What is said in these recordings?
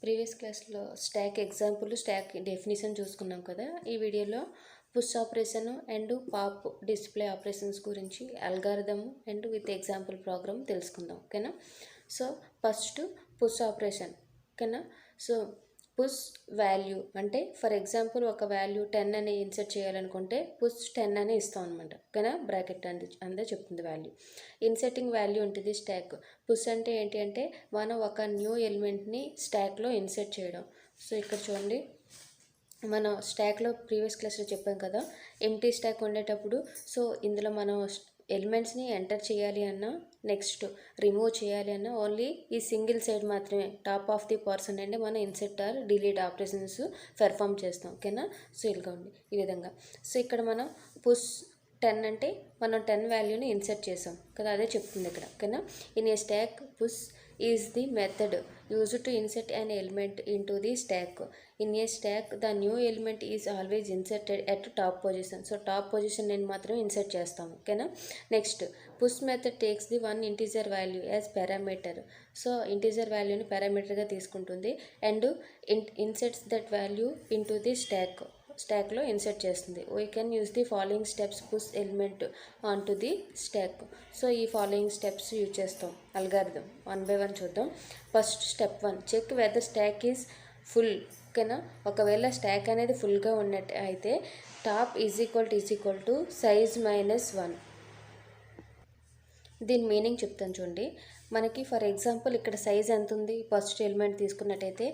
Previous క్లాస్లో stock example stock definition చూసుకున్నాం కదా. ఈ వీడియోలో push operation and pop display operations గురించి algorithm and with example program తెలుసుకుందాం. ఓకేనా. So first push operation. ఓకేనా. సో పుష్ వాల్యూ అంటే ఫర్ ఎగ్జాంపుల్ ఒక వాల్యూ 10 అని ఇన్సర్ట్ చేయాలనుకుంటే పుష్ 10 అని ఇస్తాం అనమాట. ఓకేనా. బ్రాకెట్ అందే చెప్తుంది వాల్యూ. ఇన్సర్టింగ్ వాల్యూ ఉంటుంది స్టాక్. పుష్ అంటే ఏంటి అంటే మనం ఒక న్యూ ఎలిమెంట్ని స్టాక్లో ఇన్సర్ట్ చేయడం. సో ఇక్కడ చూడండి, మనం స్టాక్లో ప్రీవియస్ క్లాస్లో చెప్పాం కదా, ఎంటీ స్టాక్ ఉండేటప్పుడు సో ఇందులో మనం ఎలిమెంట్స్ని ఎంటర్ చేయాలి అన్నా నెక్స్ట్ రిమూవ్ చేయాలి అన్నా ఓన్లీ ఈ సింగిల్ సైడ్ మాత్రమే టాప్ ఆఫ్ ది పర్సన్ అంటే మనం insert or delete operations perform చేస్తాం. ఓకేనా. సో ఇలా ఉంది ఈ విధంగా. సో ఇక్కడ మనం పుష్ 10 అంటే మనం 10 వాల్యూని ఇన్సర్ట్ చేసాం కదా, అదే చెప్తుంది ఇక్కడ. ఓకేనా. In a stock push is the method used to insert an element in to the stack. In a stock the new element is always inserted at top position. So top position నేను మాత్రమే insert చేస్తాము. ఓకేనా. Next push method takes the one integer value as parameter. So integer వాల్యూని పారామీటర్గా తీసుకుంటుంది and inserts that value in to the స్టాక్లో insert చేస్తుంది. We can use the following steps push element on to the stack. So ఈ following steps use చేస్తాం. Algorithm 1 by 1 చూద్దాం. First step 1, check whether stack is full. ఓకేనా. ఒకవేళ stack అనేది ఫుల్గా ఉన్నట్టు అయితే top is equal to size -1. దీని మీనింగ్ చెప్తాను చూడండి. మనకి ఫర్ ఎగ్జాంపుల్ ఇక్కడ సైజ్ ఎంత ఉంది, ఫస్ట్ ఎలిమెంట్ తీసుకున్నట్టయితే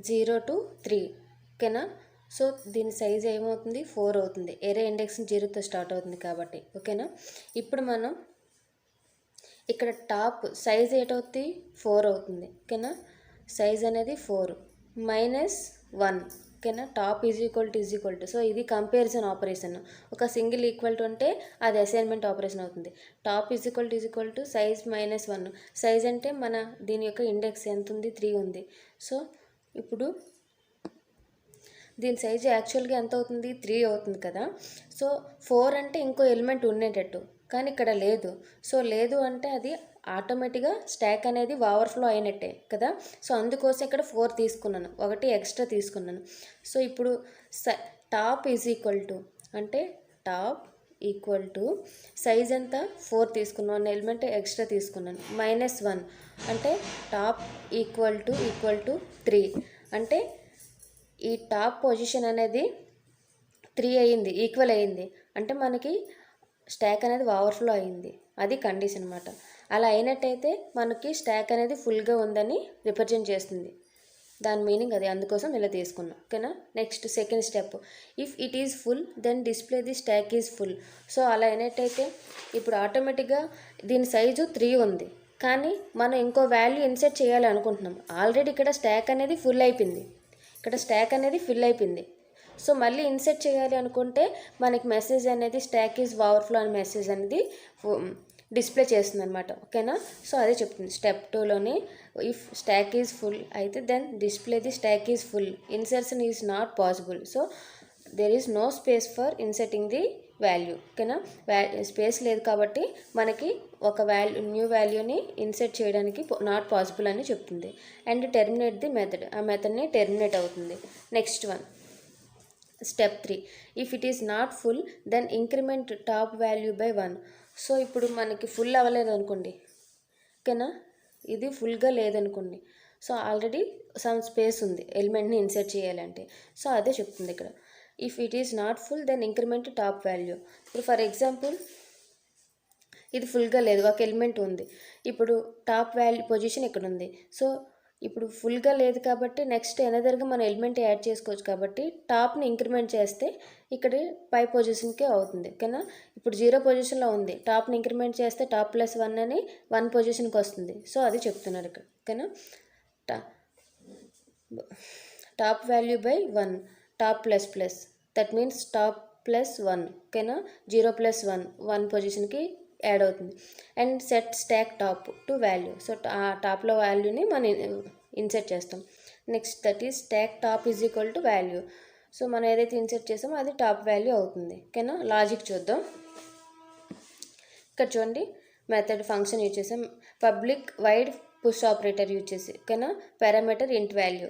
0 to 3. ఓకేనా. సో దీని సైజ్ ఏమవుతుంది, 4 అవుతుంది. ఏరే ఇండెక్స్ 0తో స్టార్ట్ అవుతుంది కాబట్టి. ఓకేనా. ఇప్పుడు మనం ఇక్కడ టాప్ సైజ్ ఏటవుతుంది, 4 అవుతుంది. ఓకేనా. సైజ్ అనేది 4 -1. ఓకేనా. Top is equal to so ఇది కంపారిజన్ ఆపరేషన్. ఒక సింగిల్ ఈక్వల్ టు అంటే అది అసైన్మెంట్ ఆపరేషన్ అవుతుంది. Top is equal to size -1. Size అంటే మన దీని యొక్క ఇండెక్స్ ఎంత ఉంది, 3 ఉంది. సో ఇప్పుడు దీని సైజు యాక్చువల్గా ఎంత అవుతుంది, 3 అవుతుంది కదా. సో 4 అంటే ఇంకో ఎలిమెంట్ ఉండేటట్టు, కానీ ఇక్కడ లేదు. సో లేదు అంటే అది ఆటోమేటిక్గా స్టాక్ అనేది ఓవర్ఫ్లో అయినట్టే కదా. సో అందుకోసం ఇక్కడ 4 తీసుకున్నాను, ఒకటి ఎక్స్ట్రా తీసుకున్నాను. సో ఇప్పుడు టాప్ ఈజ్ ఈక్వల్ టు అంటే టాప్ ఈక్వల్ టు సైజ్ ఎంత 4 తీసుకున్నాను, ఎలిమెంట్ ఎక్స్ట్రా తీసుకున్నాను. -1 అంటే టాప్ ఈక్వల్ టు 3 అంటే ఈ టాప్ పొజిషన్ అనేది 3 అయ్యింది, ఈక్వల్ అయ్యింది అంటే మనకి స్టాక్ అనేది ఓవర్ఫ్లో అయ్యింది. అది కండిషన్ అనమాట. అలా అయినట్టయితే మనకి స్టాక్ అనేది ఫుల్గా ఉందని రిప్రజెంట్ చేస్తుంది. దాని మీనింగ్ అది, అందుకోసం ఇలా తీసుకున్నాం. ఓకేనా. Next second step, if it is full then display the stack is full. So అలా అయినట్టయితే ఇప్పుడు ఆటోమేటిక్గా దీని సైజు 3 ఉంది, కానీ మనం ఇంకో వాల్యూ ఇన్సర్ట్ చేయాలి అనుకుంటున్నాం. ఆల్రెడీ ఇక్కడ స్టాక్ అనేది ఫుల్ అయిపోయింది, సో మళ్ళీ ఇన్సర్ట్ చేయాలి అనుకుంటే మనకి మెసేజ్ అనేది స్టాక్ ఈజ్ ఓవర్ఫ్లో అనే మెసేజ్ అనేది డిస్ప్లే చేస్తుంది అనమాట. ఓకేనా. సో అదే చెప్తుంది స్టెప్ 2లోని, ఇఫ్ స్టాక్ ఈజ్ ఫుల్ అయితే then display the stack is full. Insertion is not possible. So there is no space for inserting the value. ఓకేనా. స్పేస్ లేదు కాబట్టి మనకి ఒక న్యూ వాల్యూని ఇన్సర్ట్ చేయడానికి నాట్ పాసిబుల్ అని చెప్తుంది. అండ్ టెర్మినేట్ ది మెథడ్, ఆ మెథడ్ని టెర్మినేట్ అవుతుంది. Next one step 3, if it is not full then increment top value by 1. So ఇప్పుడు మనకి ఫుల్ అవ్వలేదు అనుకోండి. ఓకేనా. ఇది ఫుల్గా లేదనుకోండి. సో ఆల్రెడీ సమ్ స్పేస్ ఉంది ఎలిమెంట్ని ఇన్సర్ట్ చేయాలంటే. సో అదే చెప్తుంది ఇక్కడ, if it is not full then increment top value. ఇప్పుడు ఫర్ ఎగ్జాంపుల్ ఇది ఫుల్గా లేదు, ఒక ఎలిమెంట్ ఉంది. ఇప్పుడు టాప్ వాల్యూ పొజిషన్ ఇక్కడ ఉంది. సో ఇప్పుడు ఫుల్గా లేదు కాబట్టి నెక్స్ట్ ఎనదర్గా మనం ఎలిమెంట్ యాడ్ చేసుకోవచ్చు కాబట్టి టాప్ని ఇంక్రిమెంట్ చేస్తే ఇక్కడ పై పొజిషన్కే అవుతుంది. ఓకేనా. ఇప్పుడు 0 పొజిషన్లో ఉంది, టాప్ని ఇంక్రిమెంట్ చేస్తే టాప్ +1 అని 1 పొజిషన్కి వస్తుంది. సో అది చెప్తున్నారు ఇక్కడ. ఓకేనా. Top value by 1, top ++, that means top +1. ఓకేనా. 0 +1 1 పొజిషన్కి యాడ్ అవుతుంది. And set stock top to value. So ఆ టాప్లో వాల్యూని మనం ఇన్సర్ట్ చేస్తాం. Next that is stock top is equal to value. So మనం ఏదైతే ఇన్సర్ట్ చేసామో అది టాప్ వాల్యూ అవుతుంది. ఓకేనా. లాజిక్ చూద్దాం. ఇక్కడ చూడండి, మెథడ్ ఫంక్షన్ యూజ్ చేసాం. Public wide push operator use చేసి ఓకేనా, పారామీటర్ ఇంట్ value.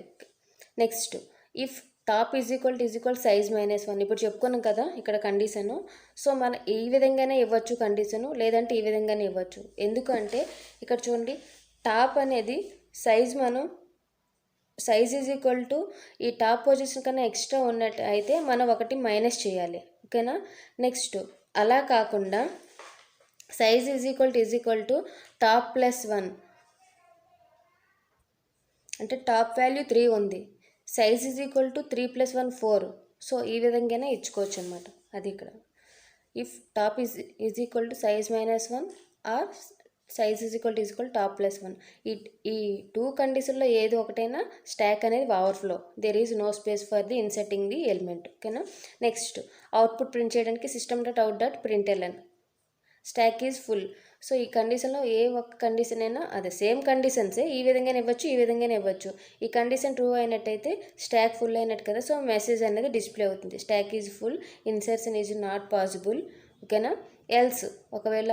Next if top is equal size -1 ఇప్పుడు చెప్పుకున్నాం కదా ఇక్కడ కండిషను. సో మనం ఈ విధంగానే ఇవ్వచ్చు కండిషను, లేదంటే ఈ విధంగానే ఇవ్వచ్చు. ఎందుకంటే ఇక్కడ చూడండి టాప్ అనేది సైజ్ ఈజ్ ఈక్వల్ టు ఈ టాప్ పొజిషన్ కన్నా ఎక్స్ట్రా ఉన్నట్టు అయితే మనం ఒకటి మైనస్ చేయాలి ఓకేనా. నెక్స్ట్ అలా కాకుండా size is equal to top +1 అంటే టాప్ వాల్యూ 3 ఉంది, size is equal to 3 + 1 4. So ఈ విధంగానే ఇచ్చుకోవచ్చు అనమాట. అది ఇక్కడ if top is equal to size -1 or size is equal top +1. ఈ 2 కండిషన్లో ఏది ఒకటైనా స్టాక్ అనేది overflow, there is no space for the inserting the element ఓకేనా. నెక్స్ట్ అవుట్పుట్ ప్రింట్ చేయడానికి system.out.println stock is full. So ఈ కండిషన్లో ఏ ఒక్క కండిషన్ అయినా అదే సేమ్ కండిషన్సే ఈ విధంగానే ఇవ్వచ్చు, ఈ విధంగానే ఇవ్వచ్చు. ఈ కండిషన్ ట్రూ అయినట్టయితే స్టాక్ ఫుల్ అయినట్టు కదా, సో మెసేజ్ అనేది డిస్ప్లే అవుతుంది, stock is full, insertion is not possible ఓకేనా. ఎల్స్ ఒకవేళ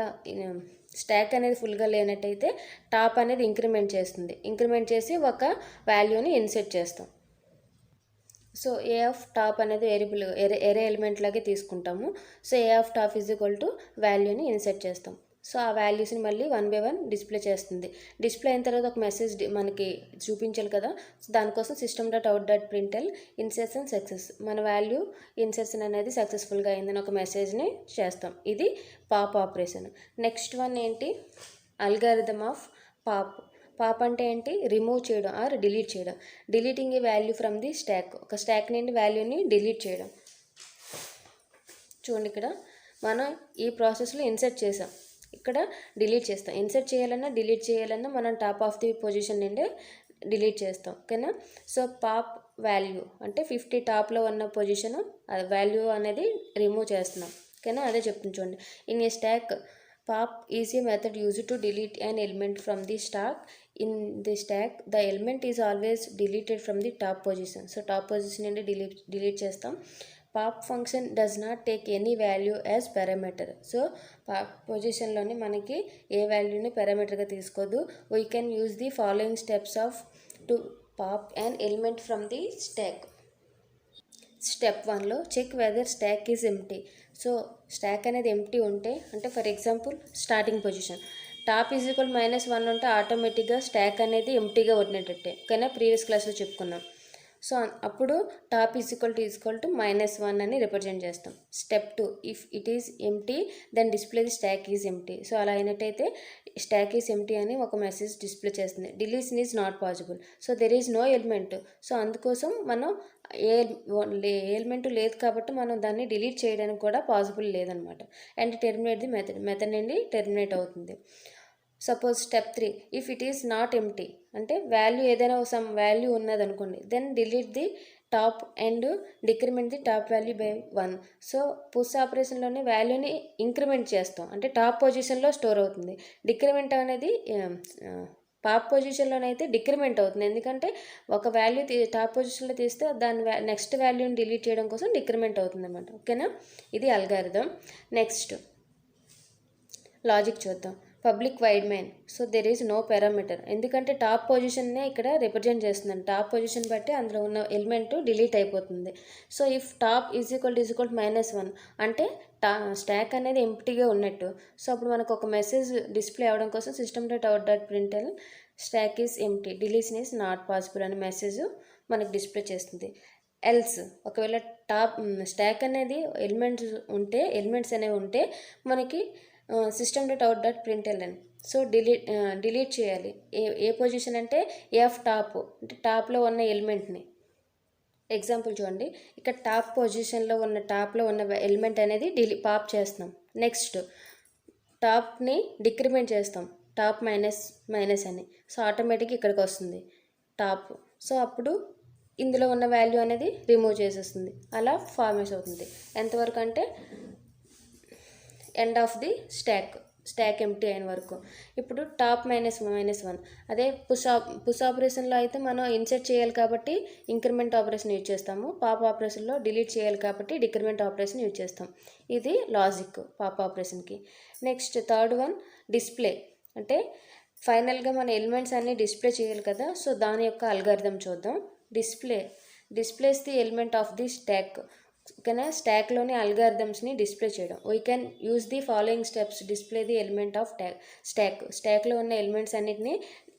స్టాక్ అనేది ఫుల్గా లేనట్టయితే టాప్ అనేది ఇంక్రిమెంట్ చేసి ఒక వాల్యూని ఇన్సర్ట్ చేస్తాం. సో ఏ ఆఫ్ టాప్ అనేది వేరియబుల్ ఎరే ఎలిమెంట్ లాగే తీసుకుంటాము. So A of top is equal to వాల్యూని ఇన్సర్ట్ చేస్తాం. సో ఆ వాల్యూస్ని మళ్ళీ 1 by 1 డిస్ప్లే చేస్తుంది. డిస్ప్లే అయిన తర్వాత ఒక మెసేజ్ మనకి చూపించాలి కదా, సో దానికోసం system.out.println ఇన్సర్షన్ సక్సెస్, మన వాల్యూ ఇన్సర్షన్ అనేది సక్సెస్ఫుల్గా అయిందని ఒక మెసేజ్ని చేస్తాం. ఇది పాప్ ఆపరేషన్. నెక్స్ట్ వన్ ఏంటి, అల్గారిథమ్ ఆఫ్ పాప్. పాప్ అంటే ఏంటి, రిమూవ్ చేయడం ఆర్ డిలీట్ చేయడం. Deleting A value from the stock, ఒక స్టాక్ నుండి వాల్యూని డిలీట్ చేయడం. చూడండి ఇక్కడ మనం ఈ ప్రాసెస్లో ఇన్సర్ట్ చేసాం, ఇక్కడ డిలీట్ చేస్తాం. ఇన్సర్ట్ చేయాలన్నా డిలీట్ చేయాలన్నా మనం టాప్ ఆఫ్ ది పొజిషన్ నుండి డిలీట్ చేస్తాం ఓకేనా. సో పాప్ వాల్యూ అంటే 50 టాప్లో ఉన్న పొజిషన్ వాల్యూ అనేది రిమూవ్ చేస్తున్నాం ఓకేనా. అదే చెప్తుంది చూడండి. In a stack pop is a method used to delete an element from the stack. In the stack the element is always deleted from the top position. So top position నుండి delete చేస్తాం. Pop function does not take any value as parameter. So pop పొజిషన్లోని మనకి ఏ వాల్యూని పారామీటర్గా తీసుకోదు. We can use the following steps to pop and element from the stack. Step 1లో check whether stack is empty. So stack అనేది empty ఉంటే, అంటే for example starting position top is equal -1 ఉంటే ఆటోమేటిక్గా స్టాక్ అనేది ఎంప్టీగా ఉన్నట్టే ఓకేనా, ప్రీవియస్ క్లాస్లో చెప్పుకున్నాం. సో అప్పుడు టాప్ ఈజ్ ఈక్వల్ టు -1 అని రిప్రజెంట్ చేస్తాం. Step 2 if it is empty then display the stack is empty. So అలా అయినట్టయితే స్టాక్ ఈజ్ ఎంప్టీ అని ఒక మెసేజ్ డిస్ప్లే చేస్తుంది. Deletion is not possible. So there is no element. So అందుకోసం మనం ఏ element లేదు కాబట్టి మనం దాన్ని డిలీట్ చేయడానికి కూడా పాసిబుల్ లేదనమాట. అండ్ టెర్మినేట్ ది మెథడ్ నుండి టెర్మినేట్ అవుతుంది. Suppose step 3 if it is not empty అంటే వాల్యూ ఏదైనా సమ్ వాల్యూ ఉన్నదనుకోండి, then delete the top and decrement the top value by 1. So push ఆపరేషన్లోనే వాల్యూని ఇంక్రిమెంట్ చేస్తాం, అంటే టాప్ పొజిషన్లో స్టోర్ అవుతుంది. డిక్రిమెంట్ అనేది పాప్ పొజిషన్లోనైతే డిక్రిమెంట్ అవుతుంది, ఎందుకంటే ఒక వాల్యూ టాప్ పొజిషన్లో తీస్తే దాని నెక్స్ట్ వాల్యూని డిలీట్ చేయడం కోసం డిక్రిమెంట్ అవుతుంది అన్నమాట ఓకేనా. ఇది అల్గారిథం. నెక్స్ట్ లాజిక్ చూద్దాం. Public void main. So there is no parameter, ఎందుకంటే టాప్ పొజిషన్నే ఇక్కడ రిప్రజెంట్ చేస్తుందండి. టాప్ పొజిషన్ బట్టి అందులో ఉన్న ఎలిమెంట్ డిలీట్ అయిపోతుంది. So if top is equal -1 అంటే స్టాక్ అనేది ఎంప్టీగా ఉన్నట్టు. సో అప్పుడు మనకు ఒక మెసేజ్ డిస్ప్లే అవ్వడం కోసం system.out.println stock is empty, deletion is not possible అనే మెసేజ్ మనకు డిస్ప్లే చేస్తుంది. ఎల్స్ ఒకవేళ స్టాక్ అనేది ఎలిమెంట్స్ అనేవి ఉంటే మనకి system.out.println సో డిలీట్ చేయాలి. ఏ పొజిషన్ అంటే ఏ ఆఫ్ టాప్ అంటే టాప్లో ఉన్న ఎలిమెంట్ని. ఎగ్జాంపుల్ చూడండి, ఇక్కడ టాప్లో ఉన్న ఎలిమెంట్ అనేది పాప్ చేస్తున్నాం. నెక్స్ట్ టాప్ని డిక్రిమెంట్ చేస్తాం, టాప్ మైనస్ అని. సో ఆటోమేటిక్గా ఇక్కడికి వస్తుంది టాప్. సో అప్పుడు ఇందులో ఉన్న వాల్యూ అనేది రిమూవ్ చేసేస్తుంది. అలా ఫార్మేట్ అవుతుంది. ఎంతవరకు అంటే end of the stock empty అయిన వరకు. ఇప్పుడు టాప్ -1 అదే పుష్ ఆపరేషన్లో అయితే మనం ఇన్సర్ట్ చేయాలి కాబట్టి ఇంక్రిమెంట్ ఆపరేషన్ యూజ్ చేస్తాము. పాప్ ఆపరేషన్లో డిలీట్ చేయాలి కాబట్టి డిక్రిమెంట్ ఆపరేషన్ యూజ్ చేస్తాం. ఇది లాజిక్ పాప్ ఆపరేషన్కి. Next third one display. అంటే ఫైనల్గా మన ఎలిమెంట్స్ అన్నీ డిస్ప్లే చేయాలి కదా, సో దాని యొక్క అల్గారిథం చూద్దాం. Displays the element of the stack. ఓకేనా, స్టాక్లోని అల్గారిథమ్స్ని డిస్ప్లే చేయడం. We can use the following steps display the element of స్టాక్లో ఉన్న ఎలిమెంట్స్ అన్నిటిని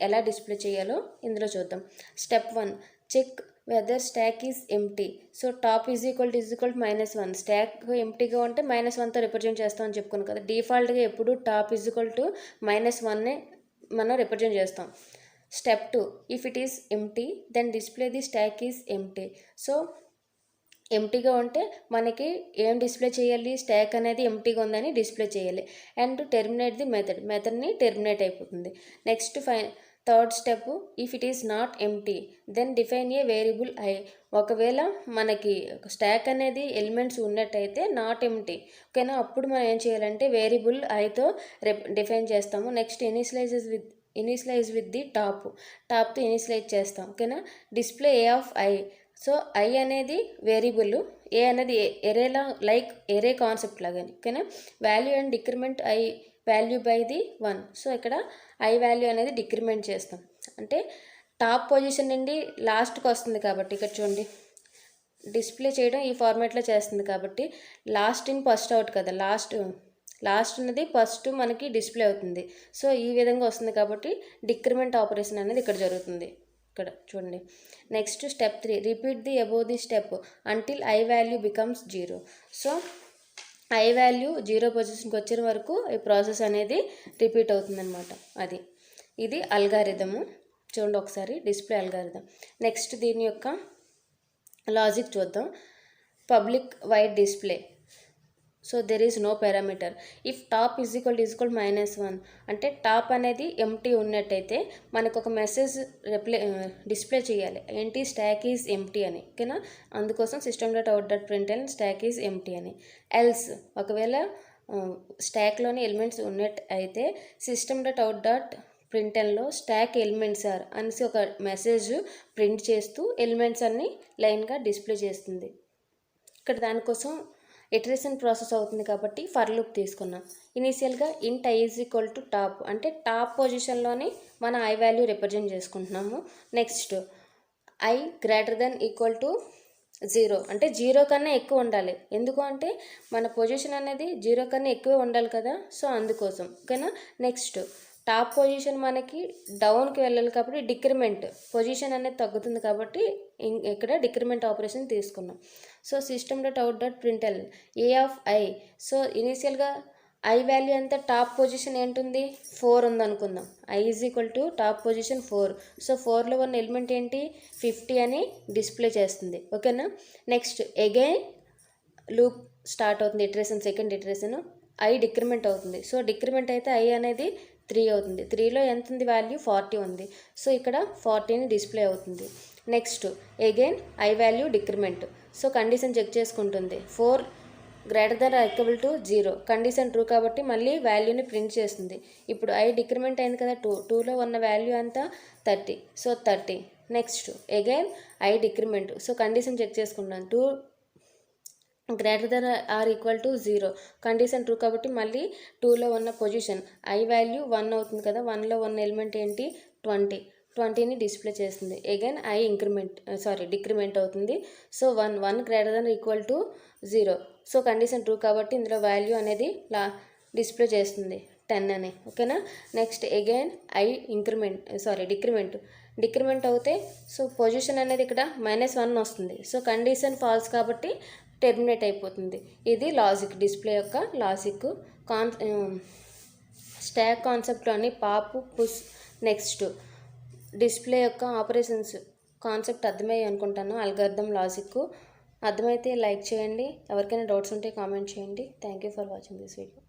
ఎలా డిస్ప్లే చేయాలో ఇందులో చూద్దాం. Step 1, check whether stack is empty. So top is equal to -1. Stack ఎంప్టీగా ఉంటే -1తో రిప్రజెంట్ చేస్తామని చెప్పుకున్నాం కదా. డిఫాల్ట్గా ఎప్పుడు టాప్ ఈజ్ ఈక్వల్ టు -1నే మనం రిప్రజెంట్ చేస్తాం. Step 2, if it is empty then display the stack is empty. So ఎంప్టీగా ఉంటే మనకి ఏం డిస్ప్లే చేయాలి, స్టాక్ అనేది ఎంప్టీగా ఉందని డిస్ప్లే చేయాలి. అండ్ టెర్మినేట్ ది మెథడ్ని టెర్మినేట్ అయిపోతుంది. Next third step, if it is not empty then define a variable i. ఒకవేళ మనకి స్టాక్ అనేది ఎలిమెంట్స్ ఉన్నట్టయితే నాట్ ఎంప్టీ, ఓకేనా, అప్పుడు మనం ఏం చేయాలంటే వేరియబుల్ ఐతో డిఫైన్ చేస్తాము. నెక్స్ట్ ఇనిషియలైజ్ విత్ ది టాప్తో ఇనిషియలైజ్ చేస్తాం. ఓకేనా, display A of I. So I అనేది వేరియబుల్, ఏ అనేది ఎరేలా లైక్ ఎరే కాన్సెప్ట్ లాగాని. ఓకేనా, value and decrement I value by the 1. So ఇక్కడ ఐ వాల్యూ అనేది డిక్రిమెంట్ చేస్తాం. అంటే టాప్ పొజిషన్ నుండి లాస్ట్కి వస్తుంది కాబట్టి ఇక్కడ చూడండి, డిస్ప్లే చేయడం ఈ ఫార్మాట్లో చేస్తుంది కాబట్టి లాస్ట్ ఇన్ ఫస్ట్ అవుట్ కదా, లాస్ట్ అనేది ఫస్ట్ మనకి డిస్ప్లే అవుతుంది. సో ఈ విధంగా వస్తుంది కాబట్టి డిక్రిమెంట్ ఆపరేషన్ అనేది ఇక్కడ జరుగుతుంది. ఇక్కడ చూడండి. Next step 3, repeat the above the step until I value becomes 0. So I value 0 పొజిషన్కి వచ్చే వరకు ఈ ప్రాసెస్ అనేది రిపీట్ అవుతుందన్నమాట. ఇది అల్గారిథము. చూడండి ఒకసారి, డిస్ప్లే అల్గారిథం. నెక్స్ట్ దీని యొక్క లాజిక్ చూద్దాం. Public void display. So there is no parameter. If top is equal -1 అంటే టాప్ అనేది ఎంప్టీ ఉన్నట్టయితే మనకు ఒక మెసేజ్ డిస్ప్లే చేయాలి, ఏంటి, స్టాక్ ఈజ్ ఎంప్టీ అని. ఓకేనా, అందుకోసం system.out.println స్టాక్ ఈజ్ ఎంప్టీ అని. ఎల్స్ ఒకవేళ స్టాక్లోని ఎలిమెంట్స్ ఉన్నట్టయితే system.out.printlnలో స్టాక్ ఎలిమెంట్స్ ఆర్ అనేసి ఒక మెసేజ్ ప్రింట్ చేస్తూ ఎలిమెంట్స్ అన్ని లైన్గా డిస్ప్లే చేస్తుంది. ఇక్కడ దానికోసం ఇటరేషన్ ప్రాసెస్ అవుతుంది కాబట్టి ఫర్ లూప్ తీసుకున్నాం. ఇనీషియల్గా ఇంట్ I is equal to top అంటే టాప్ పొజిషన్లోని మన ఐ వాల్యూ రిప్రజెంట్ చేసుకుంటున్నాము. Next I greater than equal to 0 అంటే 0 కన్నా ఎక్కువ ఉండాలి. ఎందుకు అంటే మన పొజిషన్ అనేది 0 కన్నా ఎక్కువ ఉండాలి కదా, సో అందుకోసం. ఓకేనా, నెక్స్ట్ టాప్ పొజిషన్ మనకి డౌన్కి వెళ్ళాలి కాబట్టి డిక్రిమెంట్ పొజిషన్ అనేది తగ్గుతుంది కాబట్టి ఇక్కడ డిక్రిమెంట్ ఆపరేషన్ తీసుకున్నాం. So system.out.println A of I. So ఇనీషియల్గా ఐ వాల్యూ ఎంత, టాప్ పొజిషన్ ఏంటుంది 4 ఉందనుకుందాం. I is equal to top position 4. So 4లో ఉన్న ఎలిమెంట్ ఏంటి 50 అని డిస్ప్లే చేస్తుంది. ఓకేనా, నెక్స్ట్ అగైన్ లూప్ స్టార్ట్ అవుతుంది, iteration, second iteration. I decrement అవుతుంది. సో డిక్రిమెంట్ అయితే ఐ అనేది 3 అవుతుంది. 3లో ఎంత ఉంది వాల్యూ 40 ఉంది. సో ఇక్కడ 40ని డిస్ప్లే అవుతుంది. Next again i value decrement. So condition check చేసుకుంటుంది, 4 greater than or equal to 0. Condition true కాబట్టి మళ్ళీ వాల్యూని ప్రింట్ చేస్తుంది. ఇప్పుడు ఐ డిక్రిమెంట్ అయింది కదా 2లో ఉన్న వాల్యూ అంతా 30. So 30. Next again I decrement. So condition check చేసుకుంటాను, 2 greater than or equal to 0. Condition true కాబట్టి మళ్ళీ 2లో ఉన్న పొజిషన్ ఐ వాల్యూ 1 అవుతుంది కదా, 1లో ఉన్న ఎలిమెంట్ ఏంటి 20ని డిస్ప్లే చేస్తుంది. అగైన్ ఐ డిక్రిమెంట్ అవుతుంది. So 1 greater than equal to 0. So condition true కాబట్టి ఇందులో వాల్యూ అనేది డిస్ప్లే చేస్తుంది 10 అని. ఓకేనా, నెక్స్ట్ అగైన్ ఐ డిక్రిమెంట్ అవుతే సో పొజిషన్ అనేది ఇక్కడ -1 వస్తుంది. సో కండిషన్ ఫాల్స్ కాబట్టి టెర్మినేట్ అయిపోతుంది. ఇది లాజిక్, డిస్ప్లే యొక్క లాజిక్. స్టాక్ కాన్సెప్ట్లోని పాప్, పుష్, నెక్స్ట్ డిస్ప్లే యొక్క ఆపరేషన్స్ కాన్సెప్ట్ అర్థమయ్యి అనుకుంటాను. అల్గారిథం లాజిక్ అర్థమైతే లైక్ చేయండి, ఎవరికైనా డౌట్స్ ఉంటే కామెంట్ చేయండి. Thank you for watching this video.